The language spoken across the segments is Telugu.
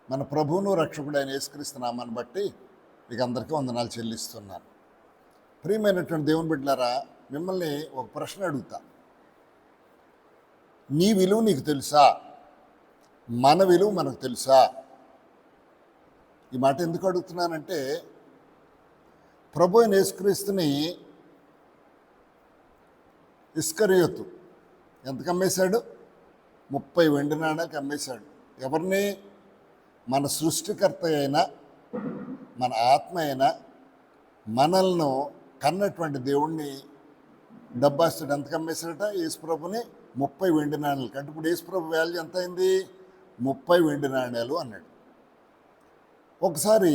మన ప్రభువును రక్షకుడైన యేసుక్రీస్తు నామాన్ని బట్టి మీకు అందరికీ వందనాలు చెల్లిస్తున్నాను. ప్రియమైనటువంటి దేవుని బిడ్డలారా, మిమ్మల్ని ఒక ప్రశ్న అడుగుతా. నీ విలువ నీకు తెలుసా? మన విలువ మనకు తెలుసా? ఈ మాట ఎందుకు అడుగుతున్నానంటే, ప్రభు అయిన యేసుక్రీస్తుని ఇస్కరియోతు ఎంతకు అమ్మేశాడు? 30 వెండి నాణాలకు అమ్మేశాడు. ఎవరిని? మన సృష్టికర్త అయిన, మన ఆత్మ అయిన, మనల్ని కన్నటువంటి దేవుణ్ణి డబ్బాస్తుడు ఎంతకు అమ్మేశాడట? యేసుప్రభుని 30 వెండి నాణ్యాలు. అంటే ఇప్పుడు యేసుప్రభు వాల్యూ ఎంత అయింది? 30 వెండి నాణ్యాలు అన్నాడు. ఒకసారి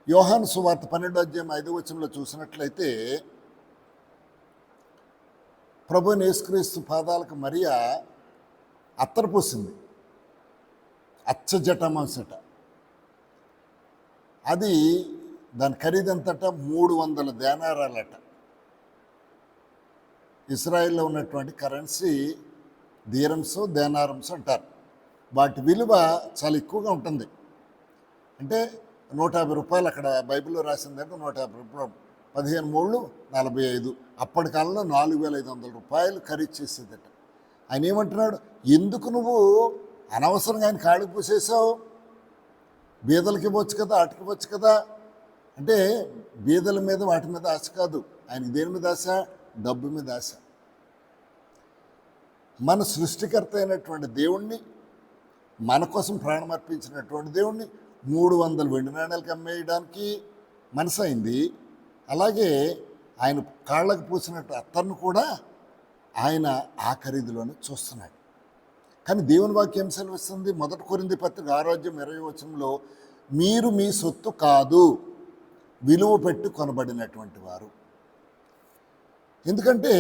యోహాను సువార్త 12వ అధ్యాయం 5వ వచనంలో చూసినట్లయితే, ప్రభువుని యేసుక్రీస్తు పాదాలకు మరియా అత్తరు పోసింది. అచ్చజటమసట. అది దాని ఖరీదంతట 300 దేనారాలట. ఇస్రాయిల్లో ఉన్నటువంటి కరెన్సీ దీరమ్స్, దేనారమ్స్ అంటారు. వాటి విలువ చాలా ఎక్కువగా ఉంటుంది. అంటే 150 రూపాయలు అక్కడ బైబిల్లో రాసిందంటే 150 రూపాయలు, 15 మూళ్ళు 45. అప్పటి కాలంలో 4500 రూపాయలు ఖరీదు చేసేదట. ఆయన ఏమంటున్నాడు? ఎందుకు నువ్వు అనవసరంగా ఆయన కాళ్ళకి పూసేసావు? బీదలకి ఇవ్వచ్చు కదా, ఆటకి ఇవ్వచ్చు కదా. అంటే బీదల మీద వాటి మీద ఆశ కాదు, ఆయనకి దేని మీద ఆశ? డబ్బు మీద ఆశ. మన సృష్టికర్త అయినటువంటి దేవుణ్ణి, మన కోసం ప్రాణం అర్పించినటువంటి దేవుణ్ణి 300 వెండి నాణ్యాలకు అమ్మేయడానికి మనసు అయింది. అలాగే ఆయన కాళ్ళకు పూసినట్టు అత్తర్ను కూడా ఆయన ఆ ఖరీదులోనే చూస్తున్నాడు. కానీ దేవుని వాక్యం సెలవిస్తుంది, 1 కొరింథీ పత్రిక 6వ అధ్యాయం 20వ వచనంలో, మీరు మీ సొత్తు కాదు, విలువ పెట్టి కొనబడినటువంటి వారు. ఎందుకంటే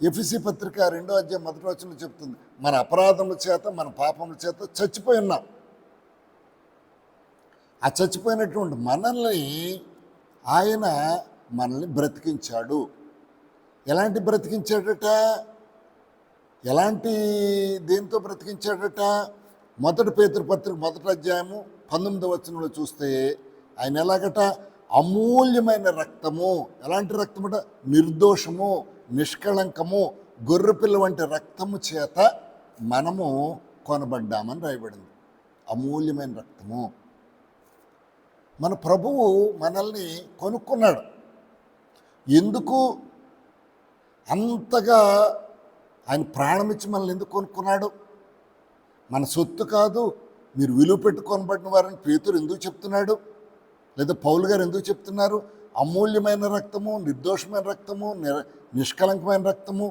ఎఫెసీ పత్రిక 2వ అధ్యాయం 1వ వచనంలో చెప్తుంది, మన అపరాధముల చేత, మన పాపముల చేత చచ్చిపోయి ఉన్నాం. ఆ చచ్చిపోయినటువంటి మనల్ని బ్రతికించాడు. ఎలాంటి బ్రతికించాడట? ఎలాంటి దేంతో బ్రతికించాడట? 1 పేతురు పత్రిక 1వ అధ్యాయము 19వ వచనంలో చూస్తే ఆయన ఎలాగట? అమూల్యమైన రక్తము. ఎలాంటి రక్తముట? నిర్దోషము, నిష్కళంకము, గొర్రెపిల్ల వంటి రక్తము చేత మనము కొనబడ్డామని రాయబడింది. అమూల్యమైన రక్తము. మన ప్రభువు మనల్ని కొనుక్కున్నాడు. ఎందుకు అంతగా ఆయన ప్రాణమిచ్చి మనల్ని ఎందుకు కొనుక్కున్నాడు? మన సొత్తు కాదు, మీరు విలువ పెట్టి కొనబడిన వారని పేతురు ఎందుకు చెప్తున్నాడు? లేదా పౌలు గారు ఎందుకు చెప్తున్నారు? అమూల్యమైన రక్తము, నిర్దోషమైన రక్తము, నిష్కలంకమైన రక్తము,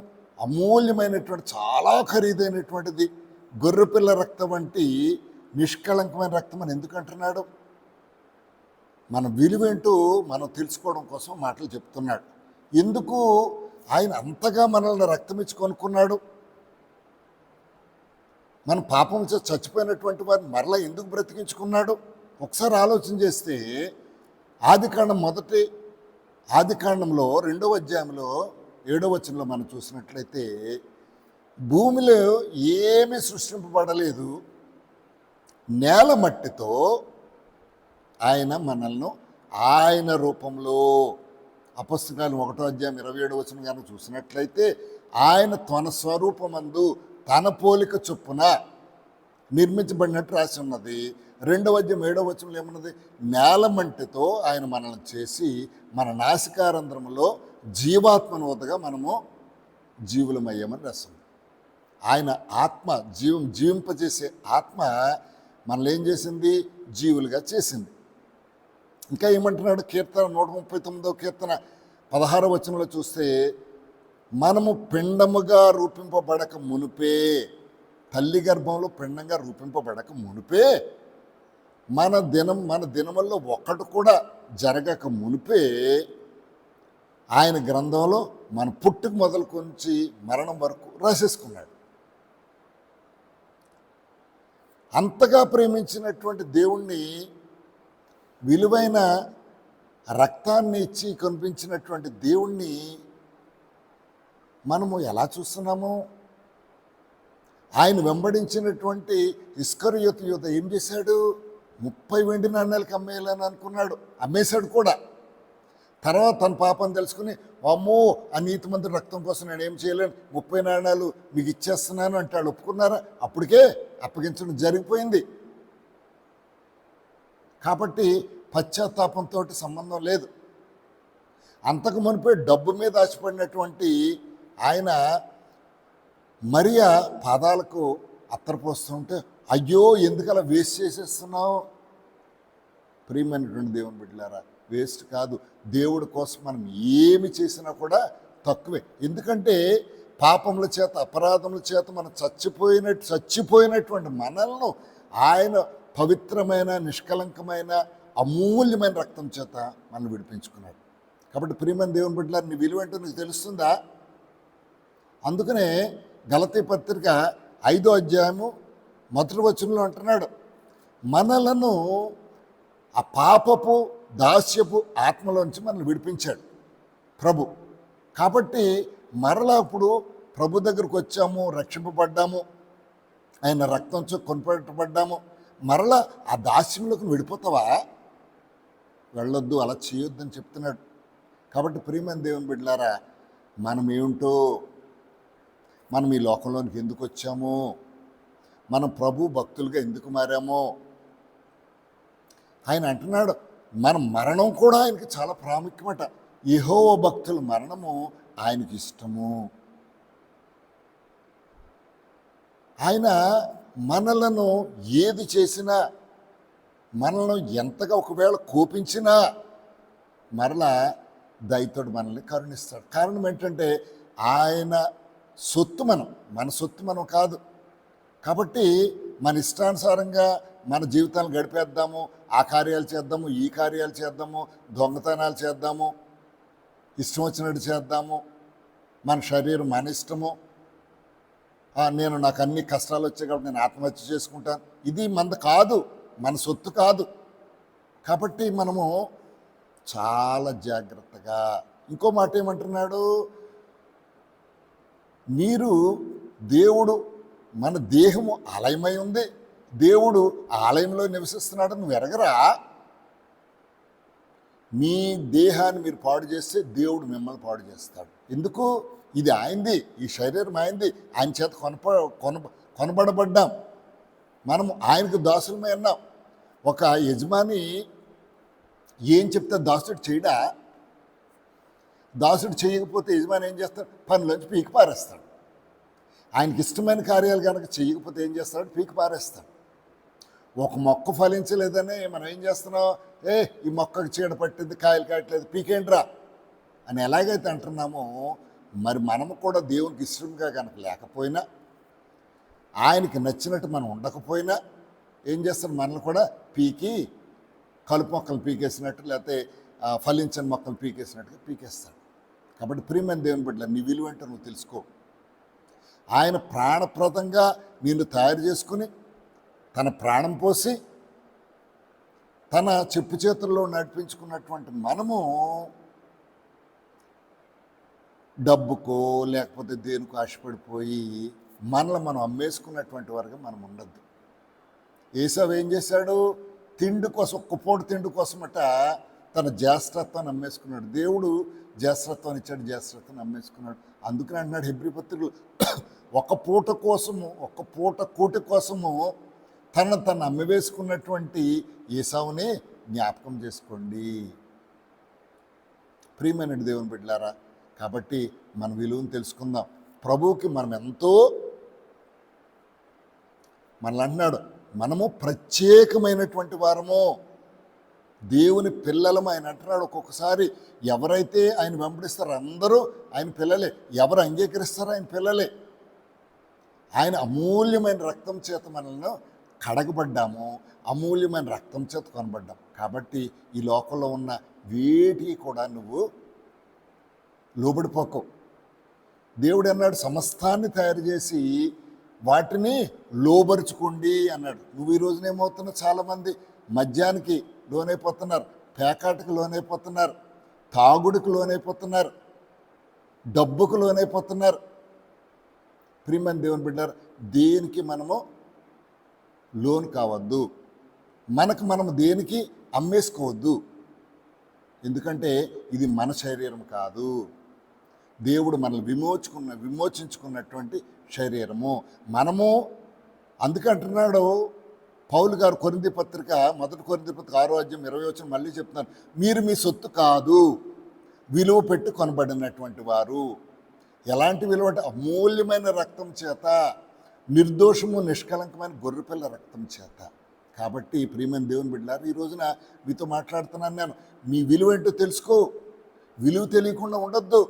అమూల్యమైనటువంటి చాలా ఖరీదైనటువంటిది గొర్రెపిల్ల రక్తం వంటి నిష్కళంకమైన రక్తం అని ఎందుకు అంటున్నాడు? మన విలువేంటో మనం తెలుసుకోవడం కోసం మాటలు చెప్తున్నాడు. ఎందుకు ఆయన అంతగా మనల్ని రక్తం ఇచ్చి కొనుక్కున్నాడు? మన పాపం చచ్చిపోయినటువంటి వారిని మరలా ఎందుకు బ్రతికించుకున్నాడు? ఒకసారి ఆలోచన చేస్తే ఆదికాండంలో 2వ అధ్యాయంలో 7వ వచనంలో మనం చూసినట్లయితే, భూమిలో ఏమీ సృష్టింపబడలేదు, నేల మట్టితో ఆయన మనల్ని ఆయన రూపంలో, అపొస్తలుల 1వ అధ్యాయం 27వ వచనం కనుక చూసినట్లయితే, ఆయన తన స్వరూపమందు తన పోలిక చొప్పున నిర్మించబడినట్టు రాసి ఉన్నది. 2వ అధ్యాయం 7వ వచనంలో ఏమన్నది? నేల మంటితో ఆయన మనల్ని చేసి మన నాసికారంధ్రములో జీవాత్మను వద్దగా మనము జీవులమయ్యామని రాస్తుంది. ఆయన ఆత్మ జీవింపజేసే ఆత్మ మనల్ని ఏం చేసింది? జీవులుగా చేసింది. ఇంకా ఏమంటున్నాడు? కీర్తన 139వ కీర్తన 16వ వచనంలో చూస్తే, మనము పిండముగా రూపింపబడక మునుపే, తల్లి గర్భంలో పిండంగా రూపింపబడక మునుపే, మన దినముల్లో ఒక్కటి కూడా జరగక మునిపే ఆయన గ్రంథంలో మన పుట్టుకు మొదలుకొంచి మరణం వరకు రాసేసుకున్నాడు. అంతగా ప్రేమించినటువంటి దేవుణ్ణి, విలువైన రక్తాన్ని ఇచ్చి కనిపించినటువంటి దేవుణ్ణి మనము ఎలా చూస్తున్నాము? ఆయన వెంబడించినటువంటి ఇస్కరియోతు యూదా ఏం చేశాడు? 30 వెండి నాణ్యాలకి అమ్మేయాలని అనుకున్నాడు, అమ్మేశాడు కూడా. తర్వాత తన పాపం తెలుసుకుని, అమ్మో ఆ నీతిమంతుడి రక్తం కోసం నేను ఏం చేయలేను, 30 నాణ్యాలు మీకు ఇచ్చేస్తున్నాను అంటాడు. ఒప్పుకున్నారా? అప్పటికే అప్పగించడం జరిగిపోయింది. కాబట్టి పశ్చాత్తాపంతో సంబంధం లేదు. అంతకు మునిపే డబ్బు మీద ఆశపడినటువంటి ఆయన మరియా పాదాలకు అత్తరపోస్తుంటే, అయ్యో ఎందుకలా వేస్ట్ చేసేస్తున్నావు? ప్రియమైనటువంటి దేవుని బిడ్డలారా, వేస్ట్ కాదు. దేవుడి కోసం మనం ఏమి చేసినా కూడా తక్కువే. ఎందుకంటే పాపముల చేత, అపరాధముల చేత మనం చచ్చిపోయినటువంటి మనల్ని ఆయన పవిత్రమైన, నిష్కలంకమైన, అమూల్యమైన రక్తం చేత మనం విడిపించుకున్నాడు. కాబట్టి ప్రియమైన దేవుని బిడ్డలారా, నీ విలువ ఏంటో నీకు తెలుస్తుందా? అందుకనే గలతీ పత్రిక 5వ అధ్యాయము 1వ వచనంలో అంటున్నాడు, మనలను ఆ పాపపు దాస్యపు ఆత్మలోంచి మనల్ని విడిపించాడు ప్రభు. కాబట్టి మరలా ఇప్పుడు ప్రభు దగ్గరకు వచ్చాము, రక్షింపబడ్డాము, ఆయన రక్తంతో కొనిపెట్టబడ్డాము. మరలా ఆ దాస్యంలోకి వెళ్ళిపోతావా? వెళ్ళొద్దు, అలా చేయొద్దని చెప్తున్నాడు. కాబట్టి ప్రియమైన దేవుని బిడ్డలారా, మనం ఏమిటో, మనం ఈ లోకంలోనికి ఎందుకు వచ్చామో, మనం ప్రభు భక్తులుగా ఎందుకు మారామో ఆయన అంటున్నాడు. మన మరణం కూడా ఆయనకి చాలా ప్రాముఖ్యమట. యెహోవా భక్తుల మరణము ఆయనకి ఇష్టము. ఆయన మనలను ఏది చేసినా, మనలను ఎంతగా ఒకవేళ కోపించినా మరలా దయతోడు మనల్ని కరుణిస్తాడు. కారణం ఏంటంటే ఆయన సొత్తు మన సొత్తు మనం కాదు. కాబట్టి మన ఇష్టానుసారంగా మన జీవితాలను గడిపేద్దాము, ఆ కార్యాలు చేద్దాము, ఈ కార్యాలు చేద్దాము, దొంగతనాలు చేద్దాము, ఇష్టం వచ్చినట్టు చేద్దాము, మన శరీరం మన ఇష్టము, నాకు అన్ని కష్టాలు వచ్చాయి కాబట్టి నేను ఆత్మహత్య చేసుకుంటాను, ఇది మనది కాదు, మన సొత్తు కాదు. కాబట్టి మనము చాలా జాగ్రత్తగా. ఇంకో మాట ఏమంటున్నాడు, మీరు దేవుడు, మన దేహము ఆలయమై ఉంది, దేవుడు ఆలయంలో నివసిస్తున్నాడు, నువ్వు ఎరగరా? మీ దేహాన్ని మీరు పాడు చేస్తే దేవుడు మిమ్మల్ని పాడు చేస్తాడు. ఎందుకు? ఇది ఆయనది, ఈ శరీరం ఆయనది, ఆయన చేత కొనబడబడ్డాం, మనము ఆయనకు దాసులమై ఉన్నాం. ఒక యజమాని ఏం చెప్తే దాసుడు చేయడా? దాసుడు చేయకపోతే యజమాని ఏం చేస్తాడు? పనిలోంచి పీకి పారేస్తాడు. ఆయనకి ఇష్టమైన కార్యాలు కనుక చేయకపోతే ఏం చేస్తాడు? పీకి పారేస్తాడు. ఒక మొక్క ఫలించలేదని మనం ఏం చేస్తున్నాం? ఈ మొక్కకు చీడ పట్టింది, కాయలు కాయట్లేదు, పీకేంట్రా అని ఎలాగైతే అంటున్నామో, మరి మనము కూడా దేవునికి ఇష్టంగా కనుక లేకపోయినా, ఆయనకి నచ్చినట్టు మనం ఉండకపోయినా ఏం చేస్తాడు? మనల్ని కూడా పీకి, కలుపు మొక్కలు పీకేసినట్టు, లేకపోతే ఫలించని మొక్కలు పీకేసినట్టుగా పీకేస్తాడు. కాబట్టి ప్రియమైన దేవుని బిడ్డల, నీ విలువ ఏంటో నువ్వు తెలుసుకో. ఆయన ప్రాణప్రదంగా నిన్ను తయారు చేసుకుని తన ప్రాణం పోసి తన చెప్పు చేతుల్లో నడిపించుకున్నటువంటి మనము డబ్బుకో లేకపోతే దేనికో ఆశపడిపోయి మనల్ని మనం అమ్మేసుకున్నటువంటి వారుగా మనం ఉండద్దు. ఏసావు ఏం చేశాడు? తిండి కోసం, ఒక్కపూట తిండి కోసమట తన జ్యేష్ఠత్వాన్ని అమ్మేసుకున్నాడు. దేవుడు జ్యేష్ఠత్వాన్ని ఇచ్చాడు, జ్యేష్ఠత్వాన్ని అమ్మేసుకున్నాడు. అందుకని అంటున్నాడు హెబ్రీ పత్రికలు, ఒక్క పూట కూటి కోసము తను అమ్మివేసుకున్నటువంటి ఏసావుని జ్ఞాపకం చేసుకోండి. ప్రియమైన దేవుని బిడ్డలారా, కాబట్టి మన విలువను తెలుసుకుందాం. ప్రభువుకి మనం ఎంతో, మనల్ని అంటున్నాడు, మనము ప్రత్యేకమైనటువంటి వారము, దేవుని పిల్లలము. ఆయన అంటున్నాడు, ఒక్కొక్కసారి ఎవరైతే ఆయన వెంబడిస్తారో అందరూ ఆయన పిల్లలే, ఎవరు అంగీకరిస్తారో ఆయన పిల్లలే. ఆయన అమూల్యమైన రక్తం చేత మనల్ని కడగబడ్డాము, అమూల్యమైన రక్తం చేత కొనబడ్డాం. కాబట్టి ఈ లోకంలో ఉన్న వేటికి కూడా నువ్వు లోబడిపోకు. దేవుడు అన్నాడు, సమస్తాన్ని తయారు చేసి వాటిని లోబరుచుకోండి అన్నాడు. నువ్వు ఈ రోజున ఏమవుతున్నావు? చాలామంది మద్యానికి లోనైపోతున్నారు, పేకాటకు లోనైపోతున్నారు, తాగుడికి లోనైపోతున్నారు, డబ్బుకు లోనైపోతున్నారు. ప్రియమైన దేవుని బిడ్డారు, దేనికి మనము లోన్ కావద్దు. మనకు మనం దేనికి అమ్మేసుకోవద్దు. ఎందుకంటే ఇది మన శరీరం కాదు, దేవుడు మనల్ని విమోచించుకున్నటువంటి శరీరము. మనము అందుకంటున్నాడు పౌలు గారు కొరింథీ పత్రిక 1 కొరింథీ పత్రిక 6:20 మళ్ళీ చెప్తున్నారు, మీరు మీ సొత్తు కాదు, విలువ పెట్టి కొనబడినటువంటి వారు. ఎలాంటి విలువ అంటే అమూల్యమైన రక్తం చేత, నిర్దోషము నిష్కలంకమైన గొర్రెపిల్ల రక్తం చేత. కాబట్టి ప్రియమైన దేవుని బిడ్డలారా, ఈ రోజున మీతో మాట్లాడుతున్నాను నేను. మీ విలువ ఏంటో తెలుసుకో, విలువ తెలియకుండా ఉండొద్దు.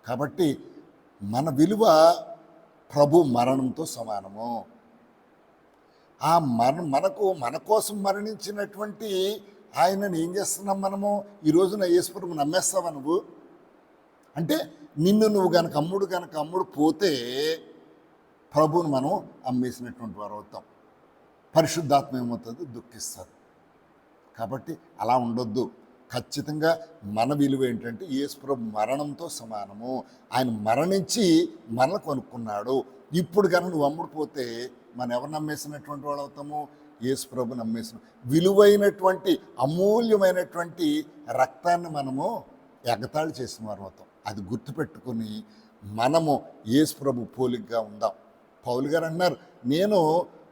కాబట్టి మన విలువ ప్రభు మరణంతో సమానము. ఆ మన కోసం మరణించినటువంటి ఆయనను ఏం చేస్తున్నాం మనము? ఈ రోజున యేసుప్రభుని నమ్మేస్తావా నువ్వు? అంటే నిన్ను నువ్వు కనుక అమ్ముడు పోతే ప్రభువును మనం అమ్మేసినటువంటి వారు అవుతాం. పరిశుద్ధాత్మ ఏమవుతుంది? దుఃఖిస్తుంది. కాబట్టి అలా ఉండొద్దు. ఖచ్చితంగా మన విలువ ఏంటంటే యేసుప్రభు మరణంతో సమానము. ఆయన మరణించి మనల్ని కొనుక్కున్నాడు. ఇప్పుడు కనుక నువ్వు అమ్ముడుపోతే మనం ఎవరు నమ్మేసినటువంటి వాళ్ళు అవుతాము? యేసుప్రభు నమ్మేసిన విలువైనటువంటి అమూల్యమైనటువంటి రక్తాన్ని మనము ఎగతాళి చేసిన వారు అవుతాం. అది గుర్తుపెట్టుకుని మనము యేసుప్రభు పోలికగా ఉందాం. పౌలు గారు అన్నారు, నేను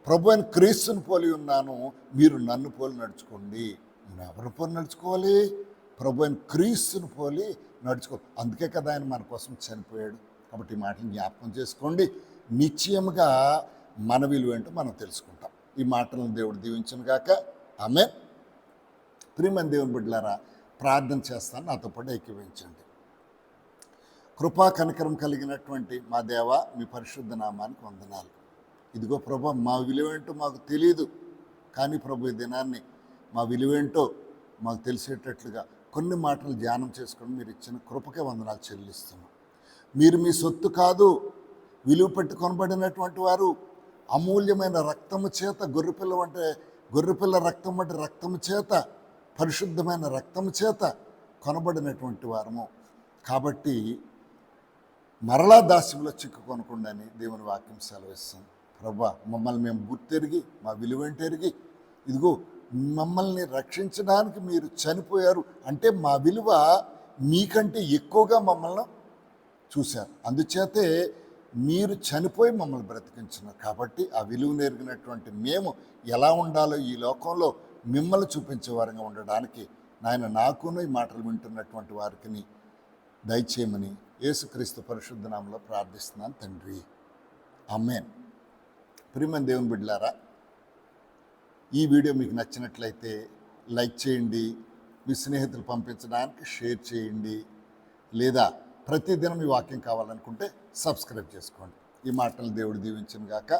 ప్రభు అయిన క్రీస్తుని పోలి ఉన్నాను, మీరు నన్ను పోలి నడుచుకోండి. మనం ఎవరి పోలి నడుచుకోవాలి? ప్రభు అయిన క్రీస్తుని పోలి నడుచుకో. అందుకే కదా ఆయన మన కోసం చనిపోయాడు. కాబట్టి ఈ మాటలు జ్ఞాపకం చేసుకోండి. నిశ్చయముగా మన విలువ ఏంటో మనం తెలుసుకుంటాం. ఈ మాటలను దేవుడు దీవించును గాక. ఆమేన్. ప్రియమైన దేవుని బిడ్డలారా, ప్రార్థన చేస్తాను, నాతో పాటు ఏకీభవించండి. కృపా కనికరం కలిగినటువంటి మా దేవ, మీ పరిశుద్ధ నామానికి వందనాలు. ఇదిగో ప్రభు, మా విలువేంటో మాకు తెలియదు, కానీ ప్రభు ఈ దినాన్ని మా విలువేంటో మాకు తెలిసేటట్లుగా కొన్ని మాటలు ధ్యానం చేసుకొని మీరు ఇచ్చిన కృపకే వందనాలు చెల్లిస్తున్నాం. మీరు మీ సొత్తు కాదు, విలువ పెట్టి కొనబడినటువంటి వారు. అమూల్యమైన రక్తము చేత, గొర్రెపిల్ల రక్తం వంటి రక్తము చేత, పరిశుద్ధమైన రక్తము చేత కొనబడినటువంటి వారము. కాబట్టి మరలా దాస్యంలో చిక్కుకొనకుండా అని దేవుని వాక్యం సెలవిస్తుంది. ప్రభా, మమ్మల్ని మేము గుర్తెరిగి, మా విలువేంటెరిగి, ఇదిగో మమ్మల్ని రక్షించడానికి మీరు చనిపోయారు అంటే మా విలువ మీకంటే ఎక్కువగా మమ్మల్ని చూశారు. అందుచేతే మీరు చనిపోయి మమ్మల్ని బ్రతికించున్నారు. కాబట్టి ఆ విలువ నెరిగినటువంటి మేము ఎలా ఉండాలో ఈ లోకంలో మిమ్మల్ని చూపించే వారంగా ఉండడానికి నాయన నాకును ఈ మాటలు వింటున్నటువంటి వారికి దయచేయమని యేసుక్రీస్తు పరిశుద్ధ నామములో ప్రార్థిస్తున్నాను తండ్రి. ఆమేన్. ప్రియమైన దేవుని బిడ్డలారా, ఈ వీడియో మీకు నచ్చినట్లయితే లైక్ చేయండి, మీ స్నేహితులు పంపించడానికి షేర్ చేయండి, లేదా ప్రతిదినం ఈ వాక్యం కావాలనుకుంటే సబ్స్క్రైబ్ చేసుకోండి. ఈ మాటలు దేవుడు దీవించును గాక.